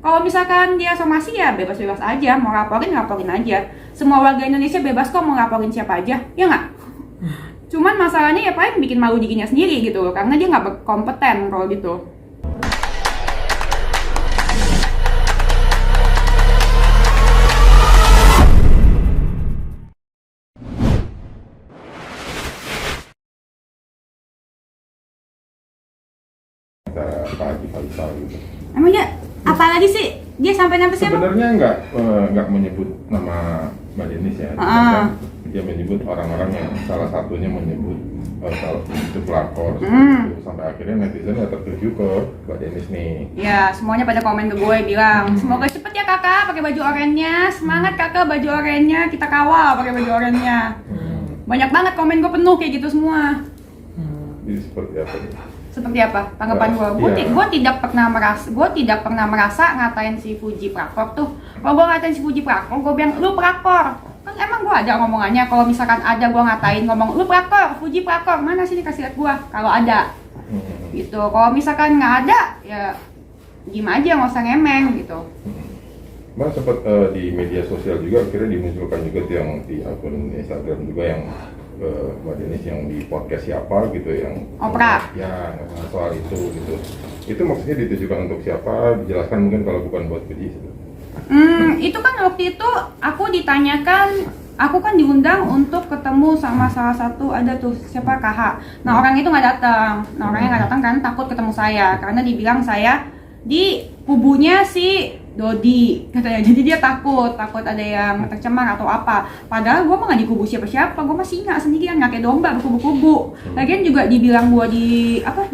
Kalau misalkan dia somasi ya bebas-bebas aja, mau laporin aja. Semua warga Indonesia bebas kok mau laporin siapa aja, ya nggak? Cuman masalahnya ya paling bikin malu dirinya sendiri gitu loh, karena dia nggak berkompeten kalau gitu. Antara Pak Haji Faisal gitu. Emangnya apalagi sih dia sampai sih? Sebenarnya nggak menyebut nama Mbak Denis ya, kan dia menyebut orang-orang yang salah satunya menyebut kalau itu pelakor gitu. Sampai akhirnya netizen ya tertuju ke Mbak Denis nih. Ya semuanya pada komen ke gue bilang semoga cepet ya kakak pakai baju oranye, semangat kakak baju oranye, kita kawal pakai baju oranye. Banyak banget komen gue penuh kayak gitu semua. Jadi seperti apa nih? Seperti apa tanggapan gue? Gue tidak pernah merasa ngatain si Fuji Prakor tuh. Kalau gue ngatain si Fuji Prakor, gue bilang lu prakor. Kan emang gue ada ngomongannya. Kalau misalkan ada gue ngatain ngomong lu prakor, Fuji Prakor, mana sini kasih lihat gue kalau ada. Gitu. Kalau misalkan nggak ada, ya diem aja nggak usah ngemeng gitu. Mbak sempat di media sosial juga akhirnya dimunculkan juga tuh yang di akun Instagram juga yang Mbak Denis yang di podcast siapa gitu yang Opera. Ya soal itu gitu. Itu maksudnya ditujukan untuk siapa? Dijelaskan mungkin kalau bukan buat Fuji. Itu kan waktu itu aku ditanyakan, aku kan diundang untuk ketemu sama salah satu ada tuh siapa KH. Nah orang itu nggak datang. Nah orangnya nggak datang kan takut ketemu saya karena dibilang saya di kubunya si Dodi katanya, jadi dia takut ada yang tercemar atau apa. Padahal gue mah nggak di kubu siapa-siapa, gue mah singa sendirian nggak kayak domba berkubu-kubu. Lagian juga dibilang gue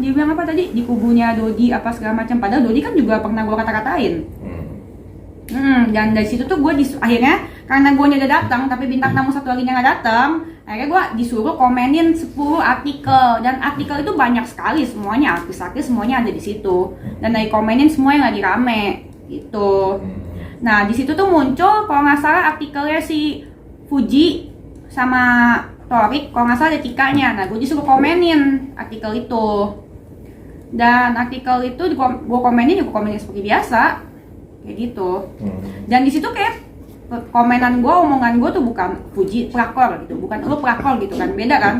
dibilang apa tadi di kubunya Dodi apa segala macam. Padahal Dodi kan juga pernah gue kata-katain. Dan dari situ tuh gue akhirnya karena gue udah datang tapi bintang tamu satu lagi nggak datang, akhirnya gue disuruh komenin 10 artikel dan artikel itu banyak sekali semuanya artis-artis semuanya ada di situ dan dari komenin semua yang lagi rame gitu. Nah di situ tuh muncul kalau nggak salah artikelnya si Fuji sama Torik kalau nggak salah ada tikanya. Nah gue disuruh komenin artikel itu dan artikel itu gue komenin seperti biasa kayak gitu. Dan di situ kayak komenan gue, omongan gue tuh bukan Fuji prakor gitu, bukan lu prakor gitu kan, beda kan.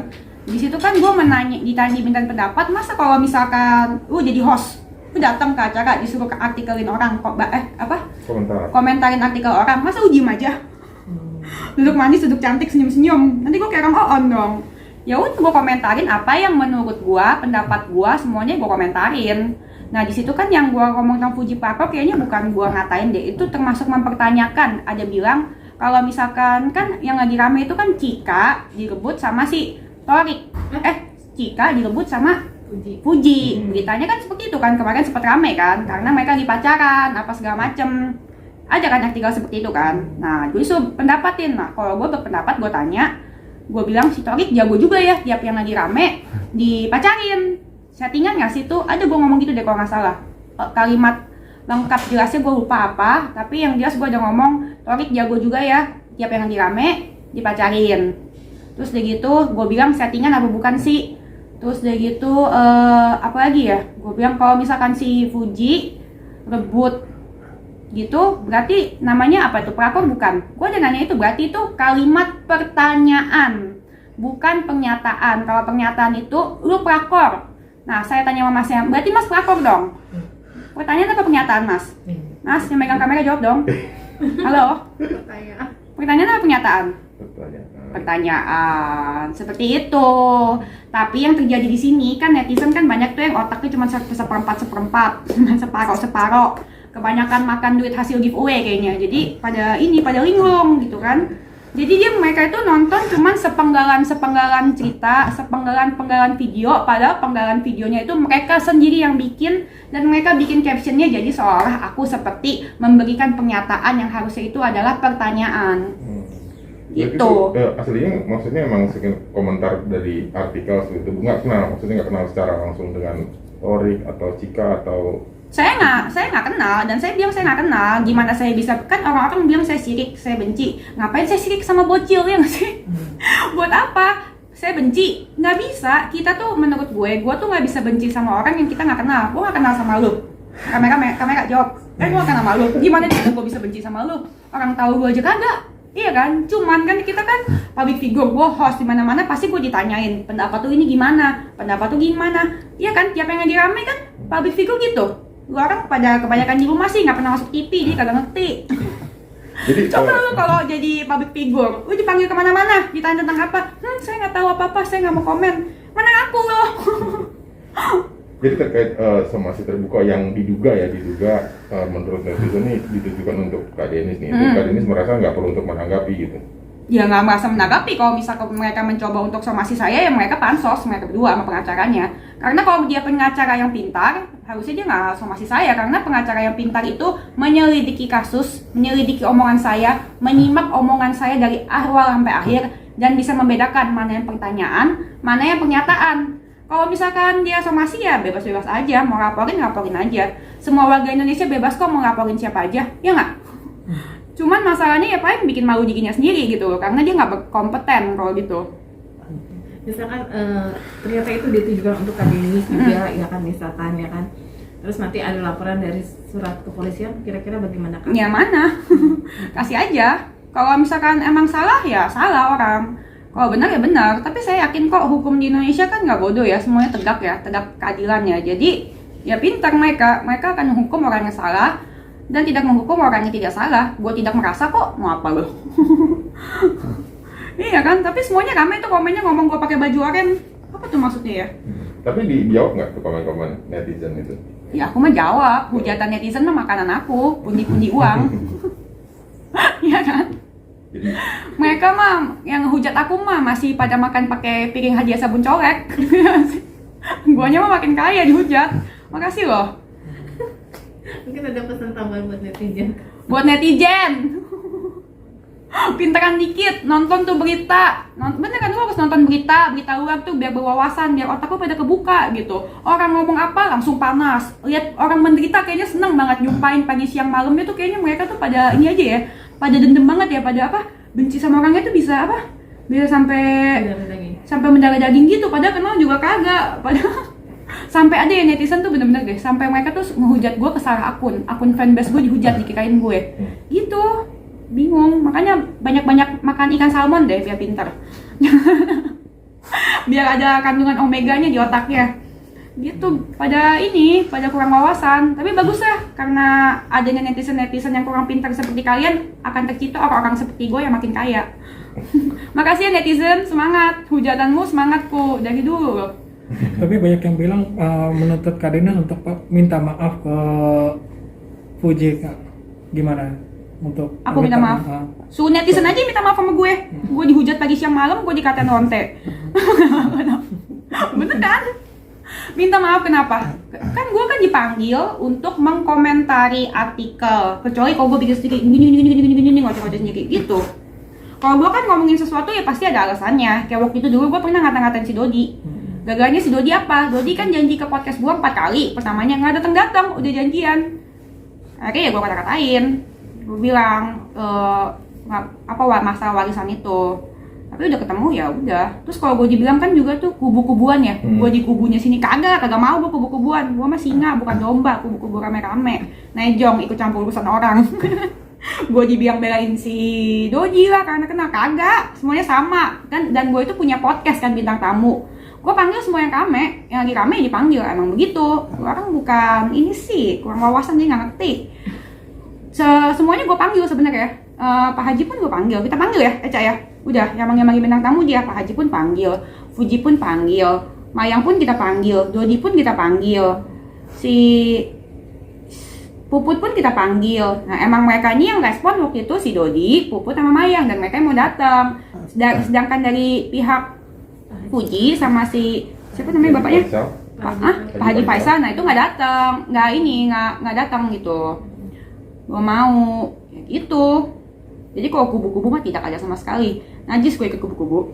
Di situ kan gue diminta pendapat, masa kalau misalkan lu jadi host, lu datang ke acara disuruh artikelin orang komentarin artikel orang, masa lu diem aja? Duduk manis, duduk cantik, senyum-senyum, nanti gue kayak orang on dong. Ya udah gue komentarin apa yang menurut gue, pendapat gue, semuanya gue komentarin. Nah di situ kan yang gue ngomong tentang Fuji Prakor kayaknya bukan gue ngatain deh, itu termasuk mempertanyakan. Ada bilang kalau misalkan kan yang lagi rame itu kan Cika direbut sama si Torik, Cika direbut sama Fuji. Beritanya kan seperti itu kan, kemarin sempat rame kan karena mereka lagi pacaran apa segala macem. Ada kan artikel seperti itu kan. Nah gue suruh pendapatin. Nah kalau gue berpendapat gue tanya, gue bilang si Torik jago juga ya tiap yang lagi rame dipacarin. Settingan nggak sih tuh? Ada gue ngomong gitu deh kalau nggak salah. Kalimat lengkap jelasnya gue lupa apa, tapi yang jelas gue udah ngomong Torik jago juga ya tiap yang lagi rame dipacarin. Terus udah gitu gue bilang settingan apa bukan sih? Terus udah gitu apa lagi ya? Gue bilang kalau misalkan si Fuji rebut gitu berarti namanya apa itu? Prakor bukan? Gue udah nanya itu berarti itu kalimat pertanyaan bukan pernyataan. Kalau pernyataan itu lu prakor. Nah, saya tanya sama masnya, berarti mas prakor dong? Pertanyaan apa pernyataan mas? Mas, yang megang kamera jawab dong. Halo? Pertanyaan apa pernyataan? Pertanyaan. Seperti itu. Tapi yang terjadi di sini kan netizen kan banyak tuh yang otaknya cuma seperempat, cuma separoh. Kebanyakan makan duit hasil giveaway kayaknya. Jadi pada linglung gitu kan. Jadi mereka itu nonton cuman sepenggalan cerita, sepenggalan video, padahal penggalan videonya itu mereka sendiri yang bikin dan mereka bikin captionnya jadi seolah aku seperti memberikan pernyataan yang harusnya itu adalah pertanyaan. Gitu. Aslinya maksudnya emang komentar dari artikel itu nggak kenal secara langsung dengan Torik atau Cika atau saya nggak kenal dan saya bilang saya nggak kenal. Gimana saya bisa, kan orang-orang bilang saya sirik, saya benci. Ngapain saya sirik sama bocil ya nggak sih? Buat apa? Saya benci? Nggak bisa. Kita tuh menurut gue tuh nggak bisa benci sama orang yang kita nggak kenal. Gue nggak kenal sama lu. Kamera jawab, gue akan sama lu. Gimana nih gue bisa benci sama lu? Orang tahu gue aja kagak. Iya kan? Cuman kan kita kan public figure, gue host di mana-mana pasti gue ditanyain pendapat tuh ini gimana, pendapat tuh gimana. Iya kan? Tiap yang lagi rame kan public figure gitu. Lu orang pada kebanyakan di rumah sih nggak pernah masuk TV, dia kagak ngerti. Jadi Coba lu kalau jadi public figure, lu dipanggil kemana-mana, ditanya tentang apa? Saya nggak tahu apa-apa, saya nggak mau komen. Mana aku loh? jadi terkait somasi terbuka yang diduga menurut netizen ini ditujukan untuk Kak Denis nih. Kak Denis merasa nggak perlu untuk menanggapi gitu. Ya nggak merasa menanggapi kalau misalkan mereka mencoba untuk somasi saya, ya mereka pansos, mereka berdua sama pengacaranya. Karena kalau dia pengacara yang pintar, harusnya dia nggak somasi saya, karena pengacara yang pintar itu menyelidiki kasus, menyelidiki omongan saya, menyimak omongan saya dari awal sampai akhir, dan bisa membedakan mana yang pertanyaan, mana yang pernyataan. Kalau misalkan dia somasi ya bebas-bebas aja, mau laporin aja. Semua warga Indonesia bebas kok mau laporin siapa aja, ya nggak? Cuman masalahnya ya paling bikin malu dirinya sendiri gitu, karena dia nggak berkompeten kalau gitu. Misalkan ternyata itu ditujukan untuk Kak Denis juga, ya kan, misalkan ya kan. Terus nanti ada laporan dari surat kepolisian, kira-kira bagaimana Kak? Ya mana? Kasih aja. Kalau misalkan emang salah ya salah orang. Kalau benar ya benar, tapi saya yakin kok hukum di Indonesia kan nggak bodoh ya, semuanya tegak ya, tegak keadilan ya. Jadi ya pintar mereka akan menghukum orang yang salah dan tidak menghukum orang yang tidak salah. Gue tidak merasa kok, mau apa lo? Iya kan, tapi semuanya rame tuh komennya ngomong gue pakai baju oranye. Apa tuh maksudnya ya? Tapi dijawab nggak tuh komen-komen netizen itu? Ya aku mah jawab, hujatan netizen mah makanan aku, pundi-pundi uang. Iya kan? Jadi Mereka mah yang hujat aku mah masih pada makan pakai piring hadiah sabun colek. Guanya mah makin kaya dihujat. Makasih loh. Mungkin ada pesan tambahan buat netizen. Buat netizen, pinteran dikit, nonton tuh berita. Bener kan, lu harus nonton berita luar tuh biar berwawasan, biar otak lu pada kebuka gitu. Orang ngomong apa langsung panas. Lihat orang menderita kayaknya seneng banget, nyumpain pagi siang malamnya tuh kayaknya mereka tuh pada ini aja ya, pada dendam banget ya, pada apa, benci sama orangnya tuh bisa apa, bisa sampai mendarah daging gitu. Padahal kenal juga kagak. Padahal sampai ada ya netizen tuh bener-bener deh, sampai mereka tuh ngehujat gue ke salah akun fanbase gue dihujat, dikirain gue gitu. Bingung, makanya banyak-banyak makan ikan salmon deh biar pintar. Biar ada kandungan omeganya di otaknya gitu. Pada kurang wawasan. Tapi bagus lah, karena adanya netizen-netizen yang kurang pintar seperti kalian, akan tercipta orang-orang seperti gue yang makin kaya. Makasih ya netizen, semangat. Hujatanmu semangatku dari dulu loh. Tapi banyak yang bilang menuntut Kak Denis untuk minta maaf ke Fuji, Kak. Gimana untuk Aku minta maaf. Suruh netizen aja minta maaf sama gue. Gue dihujat pagi siang malam, gue dikatain lonte. Bener kan? Minta maaf kenapa? Kan gue kan dipanggil untuk mengkomentari artikel. Kecuali kalau gue bikin sedikit gini ngoceh-ngoceh sendiri gitu. Kalau gue kan ngomongin sesuatu ya pasti ada alasannya. Kayak waktu itu dulu gue pernah ngata-ngatain si Dodi. Gagalnya si Dodi apa? Dodi kan janji ke podcast gue 4 kali. Pertamanya nggak datang, udah janjian. Akhirnya ya gue kata-katain. Gue bilang masalah warisan itu. Tapi udah ketemu ya udah. Terus kalau gue dibilang kan juga tuh kubu-kubuan ya. Gue di kubunya sini kagak mau gue kubu-kubuan. Gue mah singa bukan domba, kubu-kubu rame-rame. Nejong ikut campur urusan orang. Gue dibilang belain si Doji lah karena kenal, kagak. Semuanya sama kan, dan gue itu punya podcast kan, bintang tamu. Gue panggil semua yang lagi rame dipanggil, emang begitu. Orang bukan ini sih, kurang wawasan dia nggak ngerti. Semuanya gue panggil sebenarnya. Pak Haji pun gue panggil, kita panggil ya, Eca ya. Udah, yang manggil bintang tamu dia, Pak Haji pun panggil, Fuji pun panggil, Mayang pun kita panggil, Dodi pun kita panggil, si Puput pun kita panggil. Nah emang mereka ini yang respon waktu itu si Dodi, Puput sama Mayang, dan mereka yang mau datang. Sedangkan dari pihak Fuji sama si siapa namanya bapaknya? Pak Haji Faisal, nah itu nggak datang, nggak datang gitu. Gue mau ya gitu. Jadi kalau kubu-kubu mah tidak ada sama sekali. Najis gue ikut kubu-kubu.